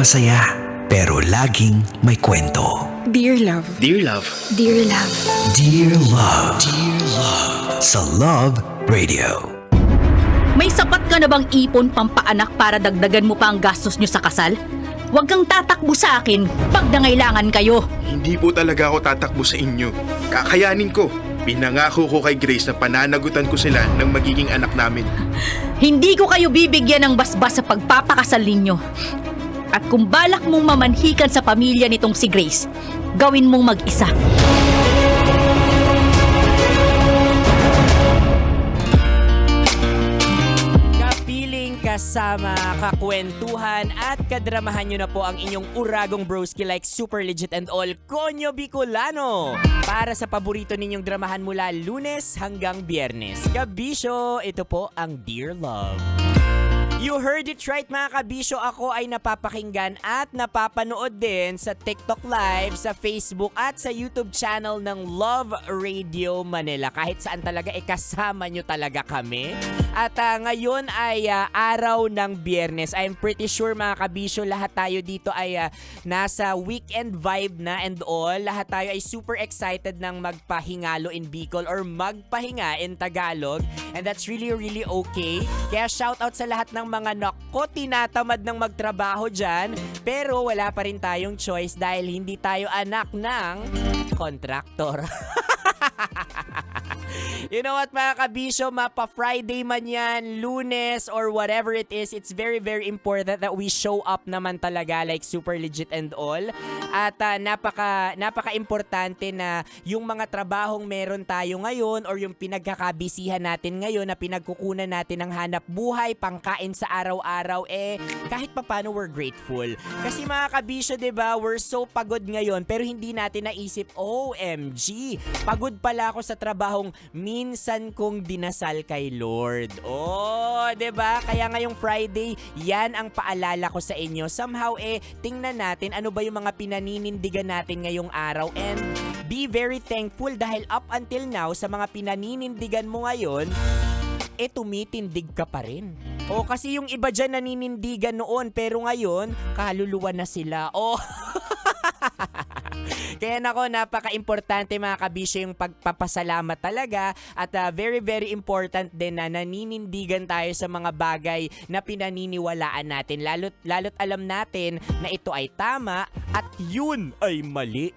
masaya, pero laging may kwento. Dear Love. Dear Love. Dear Love. Dear Love. Dear Love. Sa Love Radio. May sapat ka na bang ipon pampaanak para dagdagan mo pa ang gastos nyo sa kasal? Huwag kang tatakbo sa akin pag nangailangan kayo. Hindi po talaga ako tatakbo sa inyo. Kakayanin ko. Pinangako ko kay Grace na pananagutan ko sila ng magiging anak namin. Hindi ko kayo bibigyan ng basbas sa pagpapakasal ninyo. At kung balak mong mamanhikan sa pamilya nitong si Grace, gawin mong mag-isa. Kapiling, kasama, kakwentuhan at kadramahan nyo na po ang inyong uragong broski like Super Legit and All, Konyo Bicolano. Para sa paborito ninyong dramahan mula Lunes hanggang Biyernes. Kabisyo, ito po ang Dear Love. You heard it right mga kabisyo, ako ay napapakinggan at napapanood din sa TikTok Live, sa Facebook at sa YouTube channel ng Love Radio Manila. Kahit saan talaga, kasama nyo talaga kami. At ngayon ay araw ng Biyernes. I'm pretty sure mga kabisyo, lahat tayo dito ay nasa weekend vibe na and all. Lahat tayo ay super excited ng magpahingalo in Bicol or magpahinga in Tagalog. And that's really, really okay. Kaya shoutout sa lahat ng mga nako, tinatamad ng magtrabaho dyan, pero wala pa rin tayong choice dahil hindi tayo anak ng kontraktor. You know what mga kabisyo, mapa-Friday man yan, Lunes, or whatever it is, it's very, very important that we show up naman talaga like Super Legit and All. At napaka-importante na yung mga trabahong meron tayo ngayon or yung pinagkakabisihan natin ngayon na pinagkukunan natin ng hanap buhay, pangkain sa araw-araw, kahit papano we're grateful. Kasi mga kabisyo, diba, we're so pagod ngayon pero hindi natin naisip, OMG, pagod pala ako sa trabahong minsan kong dinasal kay Lord. Oh, 'di ba? Kaya ngayong Friday, 'yan ang paalala ko sa inyo. Somehow tingnan natin ano ba yung mga pinaninindigan natin ngayong araw and be very thankful dahil up until now sa mga pinaninindigan mo ngayon, tumitindig ka pa rin. O kasi yung iba dyan naninindigan noon pero ngayon, kaluluwa na sila. Oh. Kaya nako, napaka-importante mga kabisyo yung pagpapasalamat talaga at very, very important din na naninindigan tayo sa mga bagay na pinaniniwalaan natin. Lalo't alam natin na ito ay tama at yun ay mali.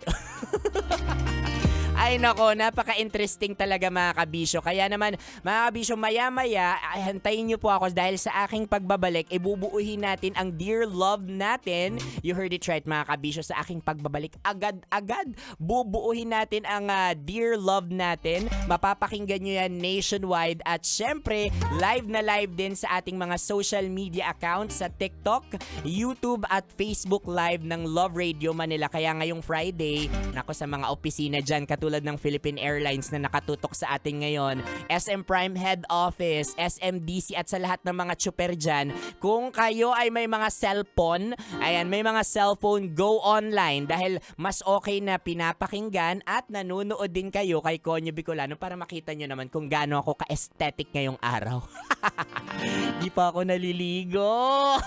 Ay nako, napaka-interesting talaga mga kabisyo. Kaya naman mga kabisyo, maya-maya, hantayin nyo po ako dahil sa aking pagbabalik, bubuuhin natin ang Dear Love natin. You heard it right mga kabisyo, sa aking pagbabalik, agad-agad bubuuhin natin ang Dear Love natin. Mapapakinggan nyo yan nationwide at syempre, live na live din sa ating mga social media accounts sa TikTok, YouTube at Facebook Live ng Love Radio Manila. Kaya ngayong Friday, nako sa mga opisina dyan, katulad ng Philippine Airlines na nakatutok sa atin ngayon, SM Prime Head Office, SMDC at sa lahat ng mga tsuper dyan, kung kayo ay may mga cellphone, may mga cellphone, go online dahil mas okay na pinapakinggan at nanonood din kayo kay Konyo Bicolano para makita nyo naman kung gaano ako ka-aesthetic ngayong araw. Di pa ako naliligo.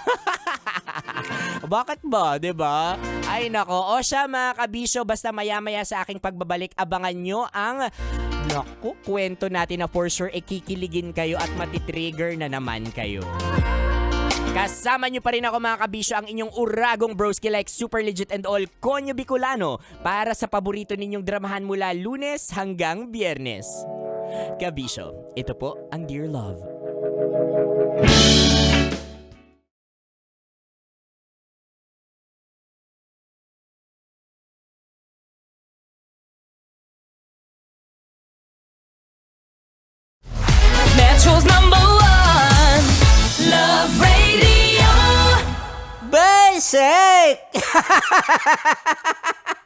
Bakit ba, 'di ba? Ay nako, o siya mga kabisyo, basta maya-maya sa aking pagbabalik, abangan nyo ang kwento natin na for sure kikiligin kayo at matitrigger na naman kayo. Kasama nyo pa rin ako mga kabisyo, ang inyong uragong broski like Super Legit and All, Konyo Bicolano, para sa paborito ninyong dramahan mula Lunes hanggang Biyernes. Kabisyo, ito po ang Dear Love. Metro's #1 Love Radio. Basic!